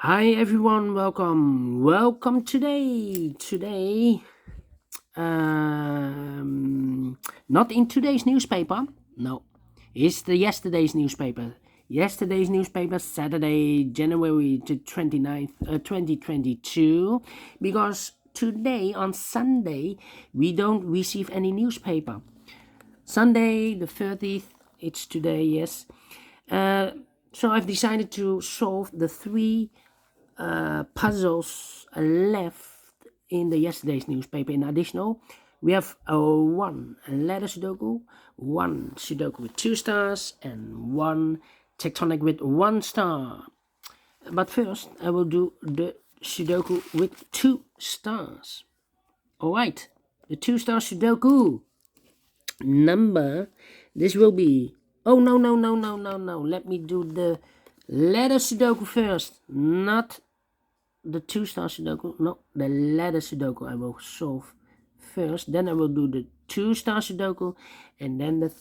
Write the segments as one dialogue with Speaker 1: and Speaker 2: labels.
Speaker 1: Hi everyone, welcome today. Not in today's newspaper, no, it's the yesterday's newspaper. Yesterday's newspaper, Saturday, January 29th, 2022, because today on Sunday we don't receive any newspaper. Sunday the 30th, it's today, yes. So I've decided to solve the three puzzles left in the yesterday's newspaper. In additional, we have one letter Sudoku, one Sudoku with 2 stars, and one tectonic with 1 star. But first, I will do the Sudoku with 2 stars. Alright, the 2-star Sudoku number, this will be, oh no, let me do the letter Sudoku first, not the 2-star Sudoku, no, the letter Sudoku I will solve first, then I will do the 2-star Sudoku, and then then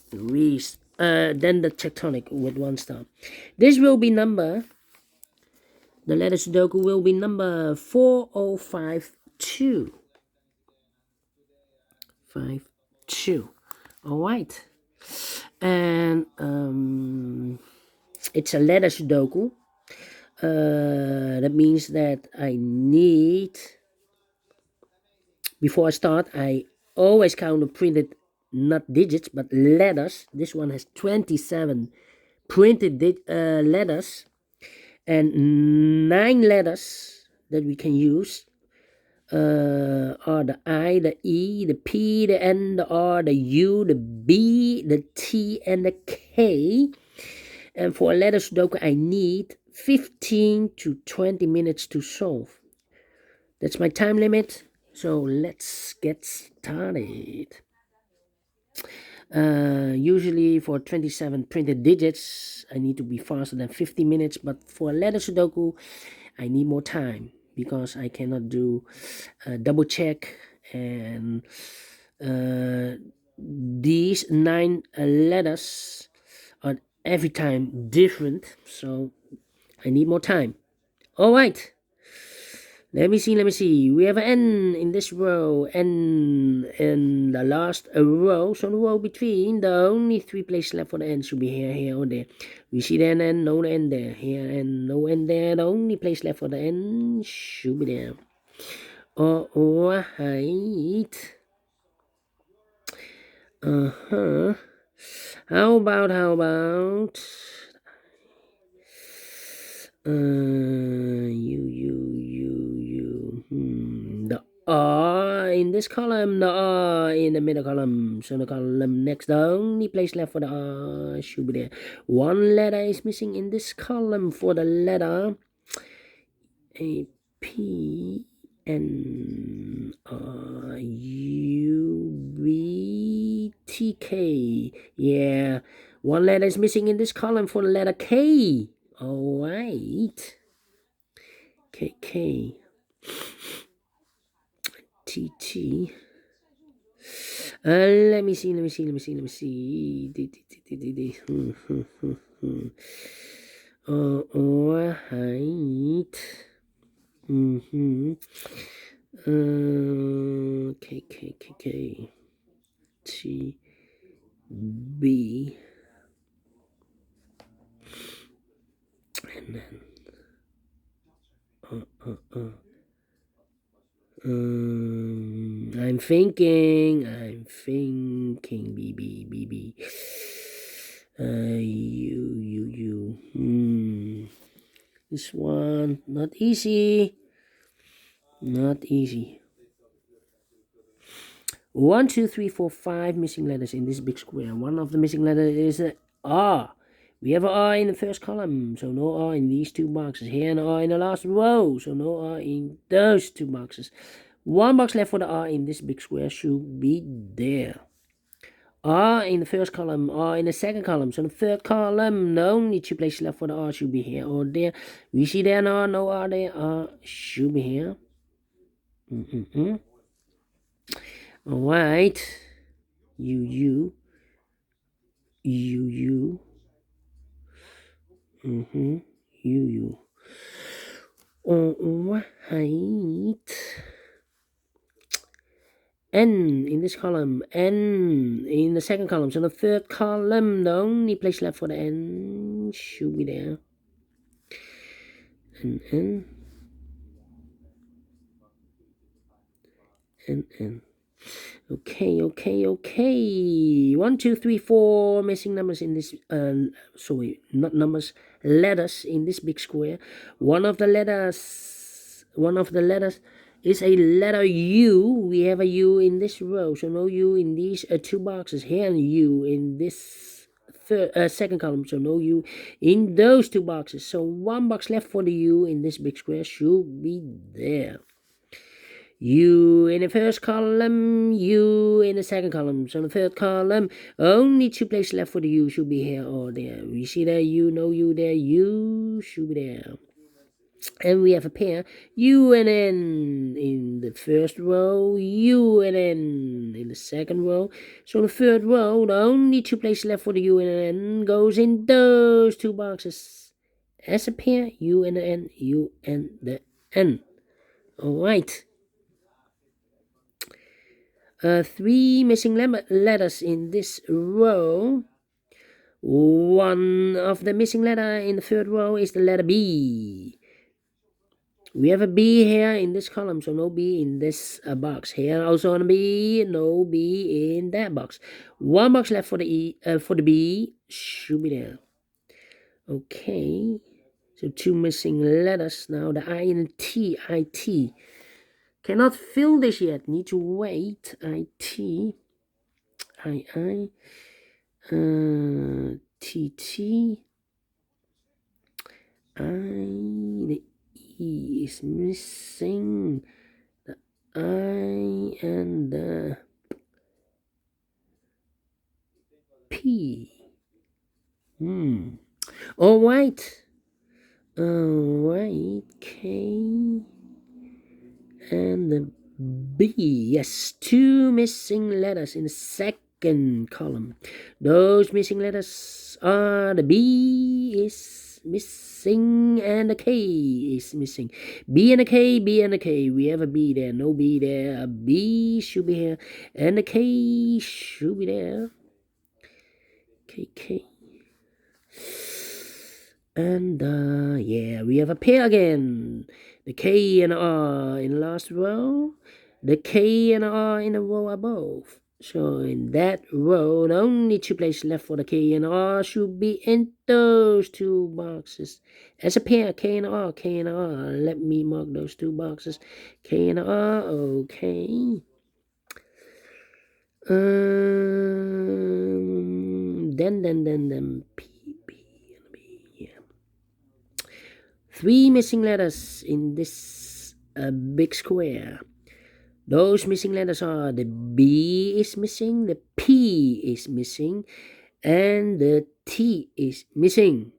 Speaker 1: the tectonic with 1 star. This will be number, the letter Sudoku will be number 4052. 52. Alright. And it's a letter Sudoku. That means that I need, before I start, I always count the printed, not digits, but letters. This one has 27 printed letters and 9 letters that we can use are the I, the E, the P, the N, the R, the U, the B, the T, and the K. And for a letter Sudoku, I need 15 to 20 minutes to solve. That's my time limit. So let's get started. Usually for 27 printed digits, I need to be faster than 50 minutes. But for a letter Sudoku, I need more time because I cannot do double check, and these 9 letters are every time different, so I need more time. All right, let me see, we have an N in this row, N in the last row, so the row between, the only 3 places left for the N should be here or there. We see the N, no N there, here and no N there, the only place left for the N should be there. Alright. How about the R in this column, the R in the middle column. So the column next, the only place left for the R should be there. One letter is missing in this column for the letter A, P, N, R, U, B, T, K. Yeah, one letter is missing in this column for the letter K. All right. K, K. T, T. Let me see. All right. K, T, B, and then I'm thinking, B, U. This one, not easy. 1, 2, 3, 4, 5 missing letters in this big square. One of the missing letters is a R. We have an R in the first column, so no R in these 2 boxes. Here, an R in the last row, so no R in those 2 boxes. 1 box left for the R in this big square should be there. R in the first column, R in the second column. So the third column, the only 2 places left for the R should be here or there. We see there an R, no R there, R should be here. Alright. U. Alright. N in this column, N in the second column. So the third column, the only place left for the N should be there. N. Okay. 1, 2, 3, 4 missing numbers in this, sorry, not numbers, letters in this big square. One of the letters is a letter U. We have a U in this row, so no U in these two boxes here, and U in this second column, so no U in those two boxes. So one box left for the U in this big square should be there. U in the first column, U in the second column. So the third column, only two places left for the U should be here or there. We see there, U, no U there, U should be there. And we have a pair, U and N in the first row, U and N in the second row. So the third row, the only two places left for the U and N goes in those two boxes. As a pair, U and the N, U and the N. Alright. 3 missing letters in this row. One of the missing letter in the third row is the letter B. We have a B here in this column, so no B in this box. Here also on a B, no B in that box. One box left for the for the B should be there. Okay, so 2 missing letters now. The I and the T, IT. Cannot fill this yet. Need to wait. IT. I. TT. The E is missing. The I and the P. Alright. K and the B. Yes, 2 missing letters in the second column. Those missing letters are the B is missing and the K is missing. B and the K, B and the K. We have a B there, no B there. A B should be here, and the K should be there. K. And yeah, we have a pair again. The K and R in the last row. The K and R in the row above. So in that row, the only 2 places left for the K and R should be in those 2 boxes. As a pair, K and R, K and R. Let me mark those 2 boxes. K and R, okay. Then P, and B, yeah. 3 missing letters in this big square. Those missing letters are the B is missing, the P is missing, and the T is missing.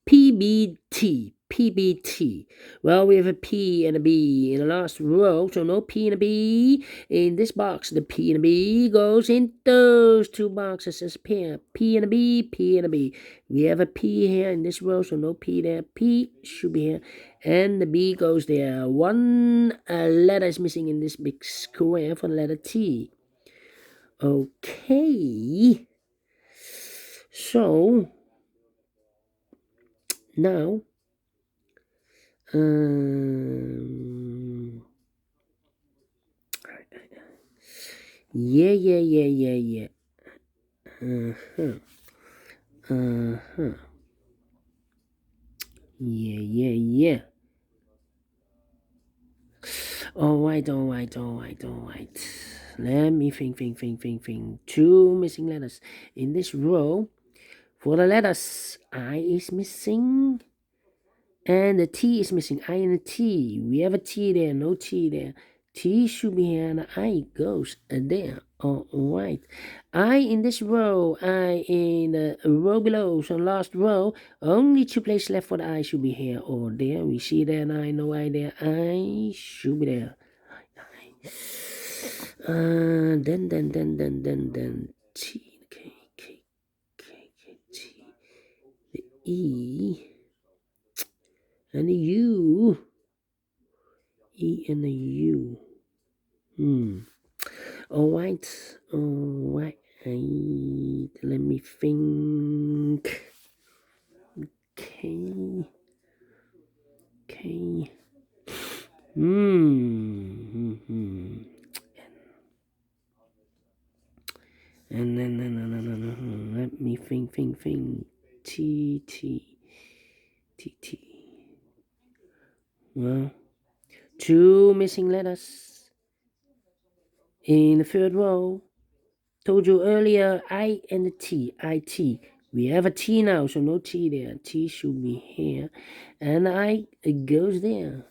Speaker 1: PBT. Well, we have a P and a B in the last row, so no P and a B in this box. The P and a B goes in those 2 boxes as a pair. P and a B, P and a B. We have a P here in this row, so no P there. P should be here, and the B goes there. 1 letter is missing in this big square for the letter T. Okay. So now, yeah. Yeah. Alright. Let me think. 2 missing letters in this row. For the letters, I is missing, and the T is missing. I and the T. We have a T there, no T there. T should be here, and the I goes there. Alright. I in this row, I in the row below, so last row, only 2 places left for the I should be here or there. We see there, and I, no I there. I should be there. Then T, K, T, the E, and the U. E and a U. Alright. Let me think. K. And then let me think. T. Well, 2 missing letters in the third row. Told you earlier, I and the T. IT. We have a T now, so no T there. T should be here, and I it goes there.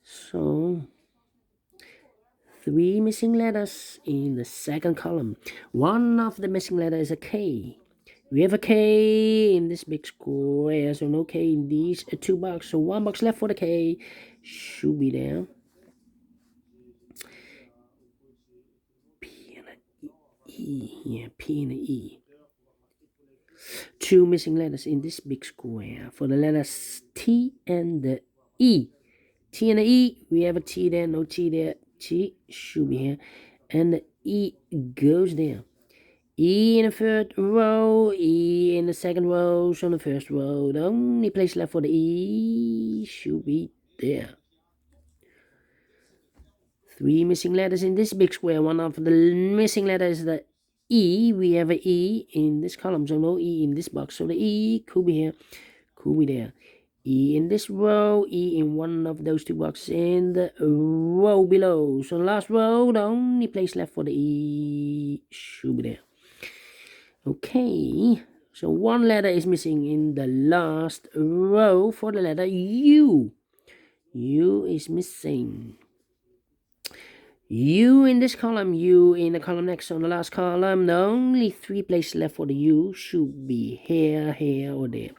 Speaker 1: So 3 missing letters in the second column. One of the missing letters is a K. We have a K in this big square, so no K in these 2 boxes. So 1 box left for the K. Should be there. P and an E. Yeah, P and an E. 2 missing letters in this big square for the letters T and the E. T and the E, we have a T there, no T there. T should be here. And the E goes there. E in the third row, E in the second row, so in the first row. The only place left for the E should be there. 3 missing letters in this big square. One of the missing letters is the E. We have an E in this column, so no E in this box. So the E could be here, could be there. E in this row, E in one of those 2 boxes in the row below. So the last row, the only place left for the E should be there. Okay, so 1 letter is missing in the last row for the letter U. U is missing. U in this column, U in the column next on the last column. The only 3 places left for the U should be here, or there.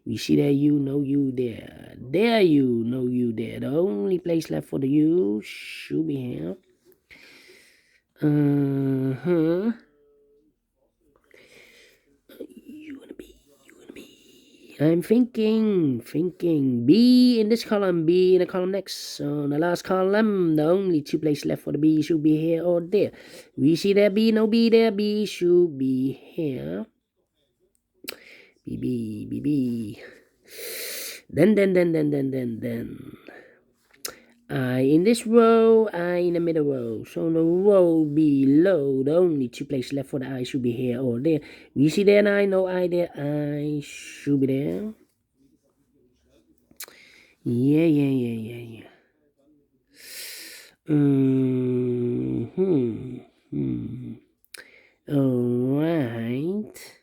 Speaker 1: We see there U, no U there. There U, no U there. The only place left for the U should be here. I'm thinking. B in this column, B in the column next. On the last column, the only 2 places left for the B should be here or there. We see there B, no B there. B should be here. B. Then. I in this row, I in the middle row. So in the row below, the only 2 places left for the I should be here or there. We see there an I, no I there. I should be there. Yeah. Alright.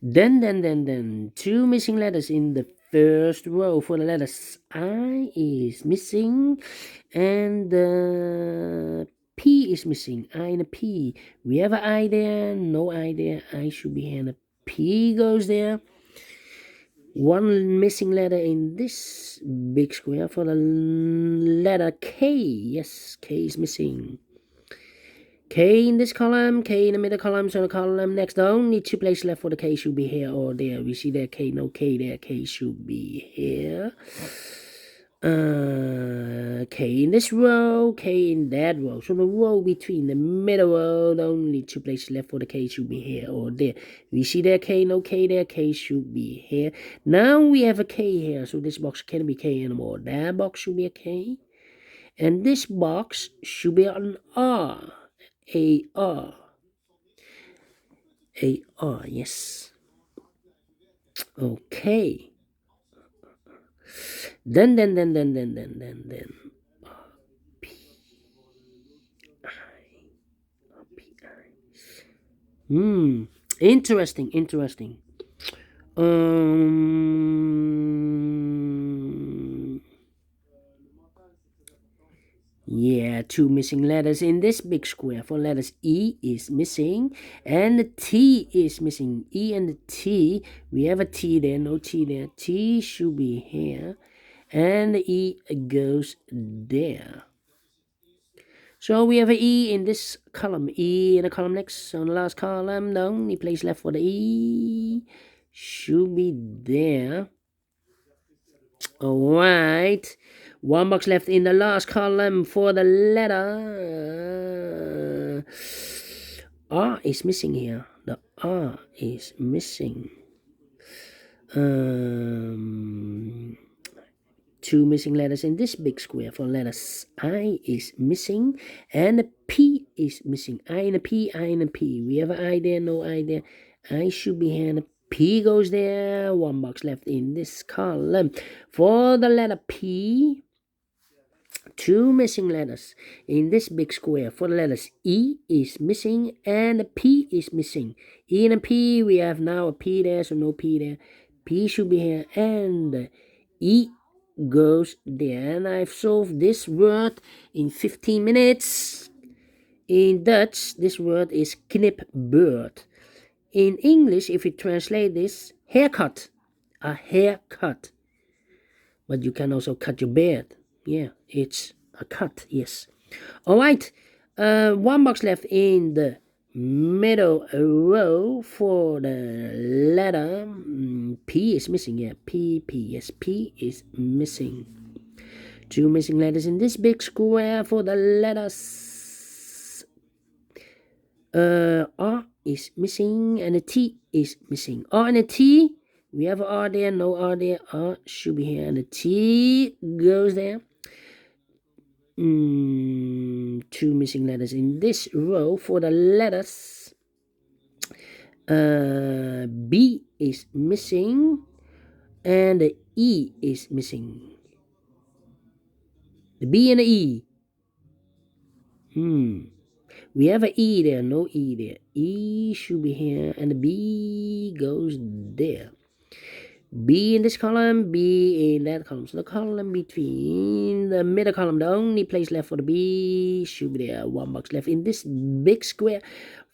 Speaker 1: Then 2 missing letters in the first row for the letters I is missing and the P is missing. I and a P. We have an I there, no I there. I should be here and a P goes there. 1 missing letter in this big square for the letter K. Yes, K is missing. K in this column, K in the middle column, so the column next, the only 2 places left for the K should be here or there. We see there K, no K there, K should be here. K in this row, K in that row. So the row between the middle row, the only 2 places left for the K should be here or there. We see there K, no K there, K should be here. Now we have a K here, so this box can't be K anymore. That box should be a K. And this box should be an R. A-R, yes. Okay. Then. Interesting. Yeah, 2 missing letters in this big square. For letters E is missing and the T is missing. E and the T, we have a T there, no T there. T should be here and the E goes there. So we have an E in this column, E in the column next. On the last column, the only place left for the E should be there. Alright. 1 box left in the last column for the letter. R is missing here. The R is missing. 2 missing letters in this big square. For letters, I is missing and the P is missing. I and a P, I and a P. We have an I there, no I there. I should be here and a P goes there. 1 box left in this column. For the letter P, 2 missing letters in this big square. For the letters, E is missing and the P is missing. E and a P, we have now a P there, so no P there. P should be here and E goes there. And I've solved this word in 15 minutes. In Dutch, this word is knipbeurt. In English, if you translate this, haircut. A haircut. But you can also cut your beard. Yeah, it's a cut, yes. Alright, 1 box left in the middle row for the letter P is missing. Yeah, P, yes, P is missing. 2 missing letters in this big square for the letters. R is missing and the T is missing. R and a T, we have an R there, no R there. R should be here and the T goes there. 2 missing letters in this row for the letters. B is missing and the E is missing. The B and the E. We have an E there, no E there. E should be here and the B goes there. B in this column, B in that column. So the column between the middle column, the only place left for the B should be there. 1 box left in this big square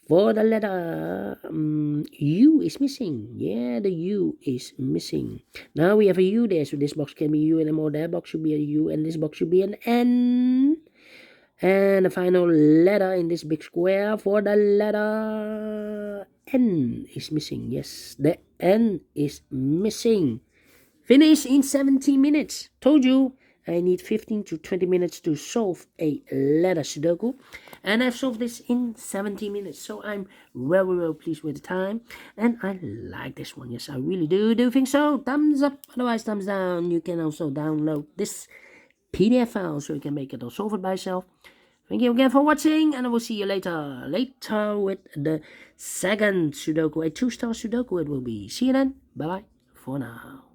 Speaker 1: for the letter U is missing. Yeah, the U is missing. Now we have a U there, so this box can be U anymore. That box should be a U and this box should be an N. And the final letter in this big square for the letter N is missing. Yes, the N is missing. Finish in 17 minutes. Told you I need 15 to 20 minutes to solve a letter Sudoku. And I've solved this in 17 minutes. So I'm well pleased with the time. And I like this one. Yes, I really do think so. Thumbs up, otherwise thumbs down. You can also download this PDF file so you can make it or solve it by yourself. Thank you again for watching, and I will see you later with the second Sudoku, a 2-star Sudoku it will be. See you then. Bye bye for now.